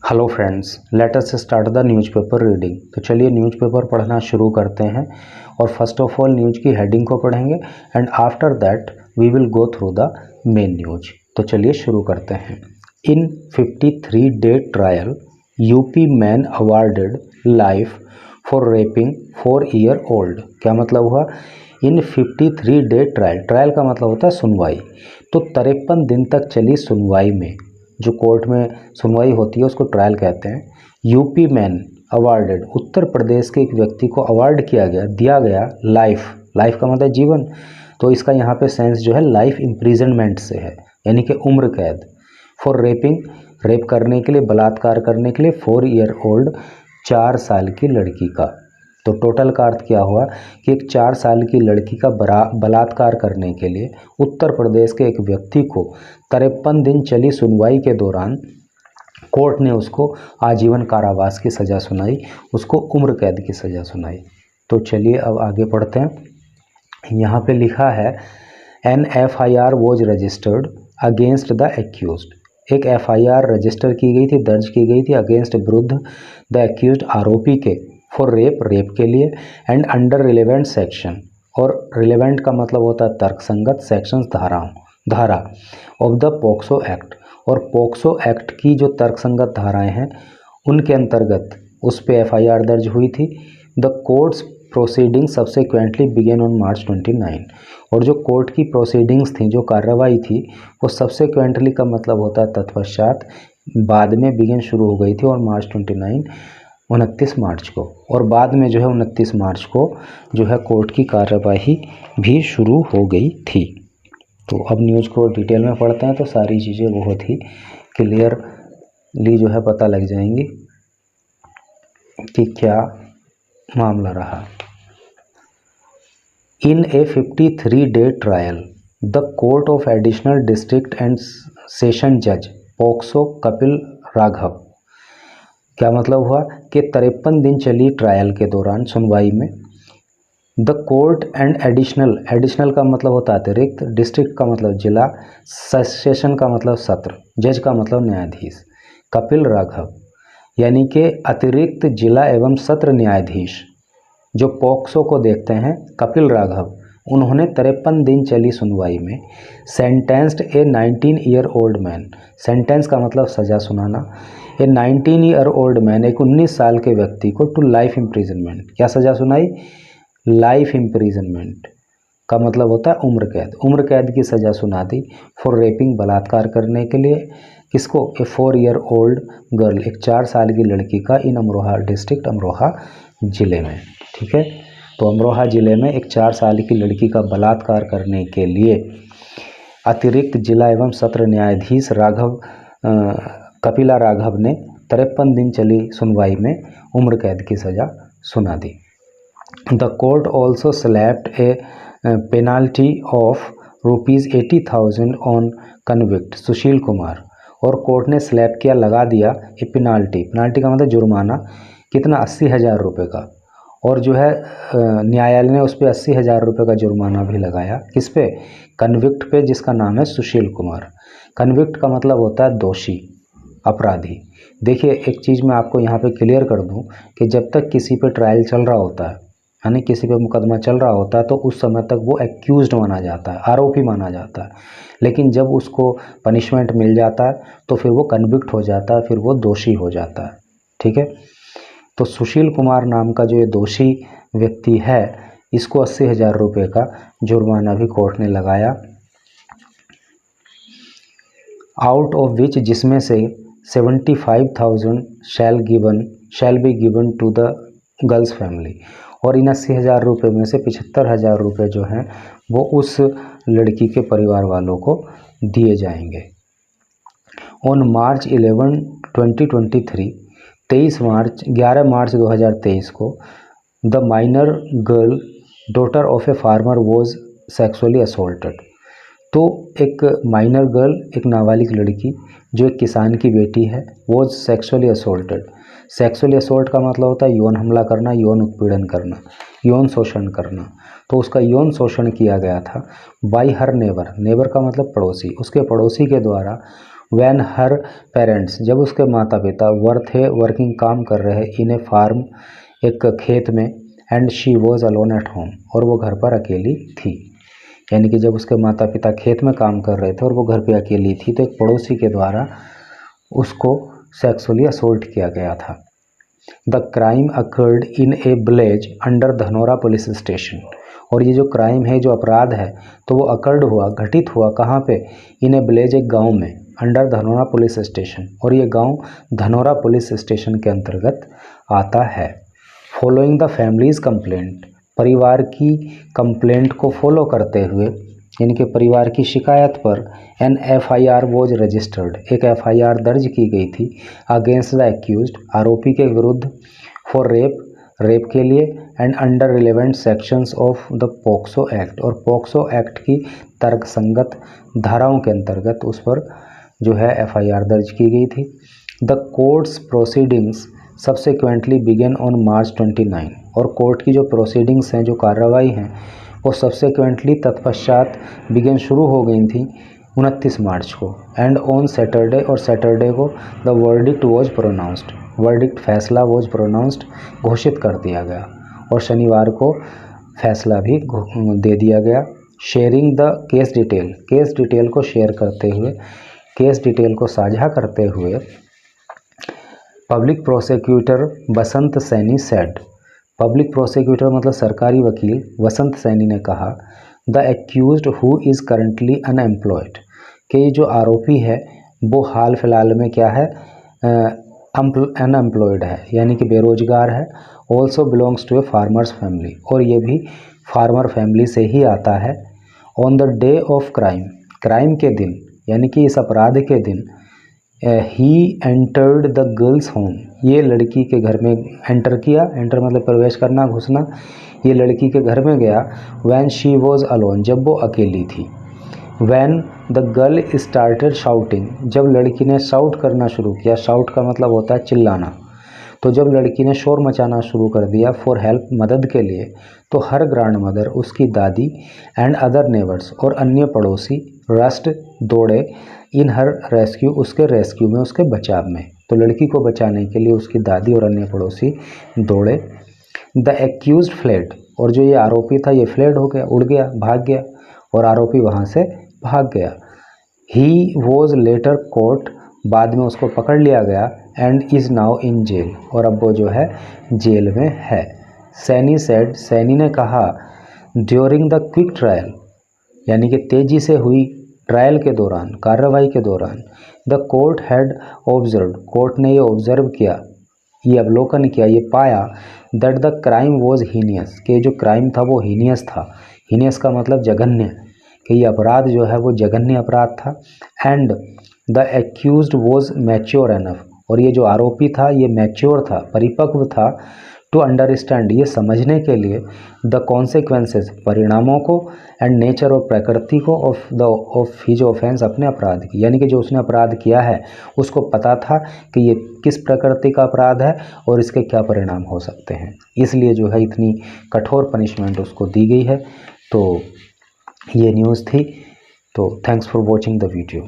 Hello friends, let us start the newspaper reading. तो चलिए newspaper पढ़ना शुरू करते हैं और फर्स्ट ऑफ ऑल न्यूज़ की हेडिंग को पढ़ेंगे and after that we will go through the main news. तो चलिए शुरू करते हैं। In 53 day trial UP man awarded life for raping 4 year old. क्या मतलब हुआ? इन 53 डे ट्रायल, ट्रायल का मतलब होता है सुनवाई। तो 53 दिन तक चली सुनवाई में, जो कोर्ट में सुनवाई होती है उसको ट्रायल कहते हैं। UP man awarded, Uttar Pradesh के एक व्यक्ति को अवार्ड किया गया, दिया गया लाइफ। लाइफ का मतलब जीवन, तो इसका यहाँ पे सेंस जो है लाइफ इम्प्रिजनमेंट से है, यानी कि उम्र कैद। फॉर रेपिंग, रेप करने के लिए, बलात्कार करने के लिए 4 ईयर ओल्ड, 4 साल की लड़की का। तो टोटल का अर्थ क्या हुआ कि एक 4 साल की लड़की का बलात्कार करने के लिए उत्तर प्रदेश के एक व्यक्ति को 53 दिन चली सुनवाई के दौरान कोर्ट ने उसको आजीवन कारावास की सज़ा सुनाई, उसको उम्र कैद की सज़ा सुनाई। तो चलिए अब आगे पढ़ते हैं। यहाँ पे लिखा है an FIR was registered against the accused. एक FIR रजिस्टर की गई थी, दर्ज की गई थी अगेंस्ट, विरुद्ध द एक्यूज्ड, आरोपी के, फॉर रेप, रेप के लिए, एंड अंडर रिलेवेंट सेक्शन, और रिलेवेंट का मतलब होता है तर्कसंगत, सेक्शंस धारा ऑफ द पोक्सो एक्ट, और पोक्सो एक्ट की जो तर्कसंगत धाराएं हैं उनके अंतर्गत उस पे FIR दर्ज हुई थी। The courts proceeding subsequently begin on March 29, और जो कोर्ट की प्रोसीडिंग्स थी, जो कार्रवाई थी, वो सब्सिक्वेंटली का मतलब होता है तत्पश्चात, बाद में, बिगेन शुरू हो गई थी और March 29, 29 मार्च को, और बाद में जो है 29 मार्च को जो है कोर्ट की कार्यवाही भी शुरू हो गई थी। तो अब न्यूज़ को डिटेल में पढ़ते हैं तो सारी चीज़ें बहुत ही क्लियरली जो है पता लग जाएंगी कि क्या मामला रहा। इन ए 53 day trial the court of additional district and session जज पोक्सो कपिल राघव। क्या मतलब हुआ कि 53 दिन चली ट्रायल के दौरान सुनवाई में the court and additional, additional का मतलब होता है अतिरिक्त, डिस्ट्रिक्ट का मतलब जिला, सेशन का मतलब सत्र, जज का मतलब न्यायाधीश, कपिल राघव यानी कि अतिरिक्त जिला एवं सत्र न्यायाधीश जो पोक्सो को देखते हैं, कपिल राघव, उन्होंने 53 दिन चली सुनवाई में सेंटेंस्ड ए 19 ईयर ओल्ड मैन, सेंटेंस का मतलब सज़ा सुनाना, ए 19 ईयर ओल्ड मैन, एक 19 साल के व्यक्ति को, टू लाइफ इम्प्रिजनमेंट। क्या सज़ा सुनाई? लाइफ इम्प्रिजनमेंट का मतलब होता है उम्र कैद, उम्र कैद की सज़ा सुना दी। फॉर रेपिंग, बलात्कार करने के लिए, किसको? ए 4 ईयर ओल्ड गर्ल, एक 4 साल की लड़की का, इन अमरोहा डिस्ट्रिक्ट, अमरोहा जिले में। ठीक है, तो अमरोहा जिले में एक 4 साल की लड़की का बलात्कार करने के लिए अतिरिक्त जिला एवं सत्र न्यायाधीश कपिला राघव ने 53 दिन चली सुनवाई में उम्र कैद की सज़ा सुना दी। The court also slapped a penalty of ₹80,000 on convict Sushil Kumar, और कोर्ट ने स्लैप किया, लगा दिया ए पेनाल्टी, पेनाल्टी का मतलब जुर्माना, कितना? 80,000 रुपये का, और जो है न्यायालय ने उस पर 80,000 रुपये का जुर्माना भी लगाया। किस पे? कन्विक्ट पे, जिसका नाम है सुशील कुमार। कन्विक्ट का मतलब होता है दोषी, अपराधी। देखिए एक चीज़ मैं आपको यहाँ पे क्लियर कर दूँ कि जब तक किसी पे ट्रायल चल रहा होता है, यानी किसी पे मुकदमा चल रहा होता है, तो उस समय तक वो एक्यूज्ड माना जाता है, आरोपी माना जाता है। लेकिन जब उसको पनिशमेंट मिल जाता है तो फिर वो कन्विक्ट हो जाता है, फिर वो दोषी हो जाता है। ठीक है, तो सुशील कुमार नाम का जो ये दोषी व्यक्ति है, इसको 80,000 रुपये का जुर्माना भी कोर्ट ने लगाया। आउट ऑफ विच, जिसमें से 75,000 shall be given to the girl's family, और इन 80,000 रुपये में से 75,000 रुपये जो हैं वो उस लड़की के परिवार वालों को दिए जाएंगे। ऑन March 11, 2023, 11 मार्च 2023 को the minor girl daughter of a farmer was sexually assaulted. तो एक माइनर गर्ल, एक नाबालिग लड़की जो एक किसान की बेटी है, वो सेक्सुअली असोल्टेड। सेक्सुअली असोल्ट का मतलब होता है यौन हमला करना, यौन उत्पीड़न करना, यौन शोषण करना। तो उसका यौन शोषण किया गया था बाय हर नेबर, नेबर का मतलब पड़ोसी, उसके पड़ोसी के द्वारा व्हेन हर पेरेंट्स, जब उसके माता पिता थे वर्किंग, काम कर रहे, इन ए फार्म, एक खेत में, and she was alone at home, और वो घर पर अकेली थी। यानी कि जब उसके माता पिता खेत में काम कर रहे थे और वो घर पे अकेली थी, तो एक पड़ोसी के द्वारा उसको सेक्सुअली असोल्ट किया गया था। The crime occurred in A village under Dhanora police station, और ये जो क्राइम है, जो अपराध है, तो वो अकर्ड हुआ, घटित हुआ कहाँ पे? इन ए विलेज, एक गांव में, अंडर धनोरा पुलिस स्टेशन, और ये गांव धनोरा पुलिस स्टेशन के अंतर्गत आता है। फॉलोइंग द फैमिलीज कंप्लेंट, परिवार की कंप्लेंट को फॉलो करते हुए, यानी कि परिवार की शिकायत पर, एन FIR वॉज रजिस्टर्ड, एक FIR दर्ज की गई थी, अगेंस्ट द एक्यूज्ड, आरोपी के विरुद्ध, फॉर रेप, रेप के लिए, and under relevant sections of the POCSO act, और पॉक्सो एक्ट की तर्कसंगत धाराओं के अंतर्गत उस पर जो है FIR दर्ज की गई थी। The courts proceedings subsequently begin on March 29, और कोर्ट की जो प्रोसीडिंग्स हैं, जो कार्रवाई हैं, वो सब्सिक्वेंटली तत्पश्चात बिगेन शुरू हो गई थी 29 मार्च को, एंड ऑन सैटरडे, और सैटरडे को the verdict was pronounced, verdict फैसला वॉज प्रोनाउंस्ड घोषित कर दिया गया, और शनिवार को फैसला भी दे दिया गया। Sharing the case detail, case detail को शेयर करते हुए, केस डिटेल को साझा करते हुए, पब्लिक प्रोसिक्यूटर बसंत सैनी सेड, पब्लिक प्रोसिक्यूटर मतलब सरकारी वकील वसंत सैनी ने कहा, the accused who is currently unemployed, कि ये जो आरोपी है वो हाल फिलहाल में क्या है? अनएम्प्लॉयड है, यानी कि बेरोजगार है। Also belongs to a farmer's family, और ये भी फार्मर फैमिली से ही आता है। On the day of crime, crime के दिन, यानी कि इस अपराध के दिन, he entered the girl's home, ये लड़की के घर में एंटर किया, एंटर मतलब प्रवेश करना, घुसना, ये लड़की के घर में गया। व्हेन शी वॉज अलोन, जब वो अकेली थी। When the girl started shouting, जब लड़की ने शाउट करना शुरू किया, शाउट का मतलब होता है चिल्लाना, तो जब लड़की ने शोर मचाना शुरू कर दिया, फॉर हेल्प, मदद के लिए, तो हर ग्रैंड मदर, उसकी दादी, एंड अदर नेबर्स, और अन्य पड़ोसी, रस्ट, दौड़े, इन हर रेस्क्यू, उसके रेस्क्यू में, उसके बचाव में, तो लड़की को बचाने के लिए उसकी दादी और अन्य पड़ोसी दौड़े। द एक्यूज्ड फ्लेड, और जो ये आरोपी था ये फ्लेड हो गया, उड़ गया, भाग गया, और आरोपी वहाँ से भाग गया। ही वॉज लेटर कोर्ट, बाद में उसको पकड़ लिया गया, and is now in jail, और अब वो जो है जेल में है। सैनी सेड, सैनी ने कहा, ड्यूरिंग द क्विक ट्रायल, यानी कि तेजी से हुई ट्रायल के दौरान, कार्रवाई के दौरान, the court had observe, court ने ये ऑब्जर्व किया, ये अवलोकन किया, ये पाया, that the crime was heinous, कि जो क्राइम था वो हीनियस था। हीनियस का मतलब जघन्य, कि ये अपराध जो है वो जघन्य अपराध था। And the accused was mature enough, और ये जो आरोपी था ये मैच्योर था, परिपक्व था, टू अंडरस्टैंड, ये समझने के लिए, द कॉन्सिक्वेंसेस, परिणामों को, एंड नेचर और प्रकृति को, ऑफ हिज ऑफेंस, अपने अपराध की, यानी कि जो उसने अपराध किया है उसको पता था कि ये किस प्रकृति का अपराध है और इसके क्या परिणाम हो सकते हैं, इसलिए जो है इतनी कठोर पनिशमेंट उसको दी गई है। तो ये न्यूज़ थी। तो thanks for watching the video.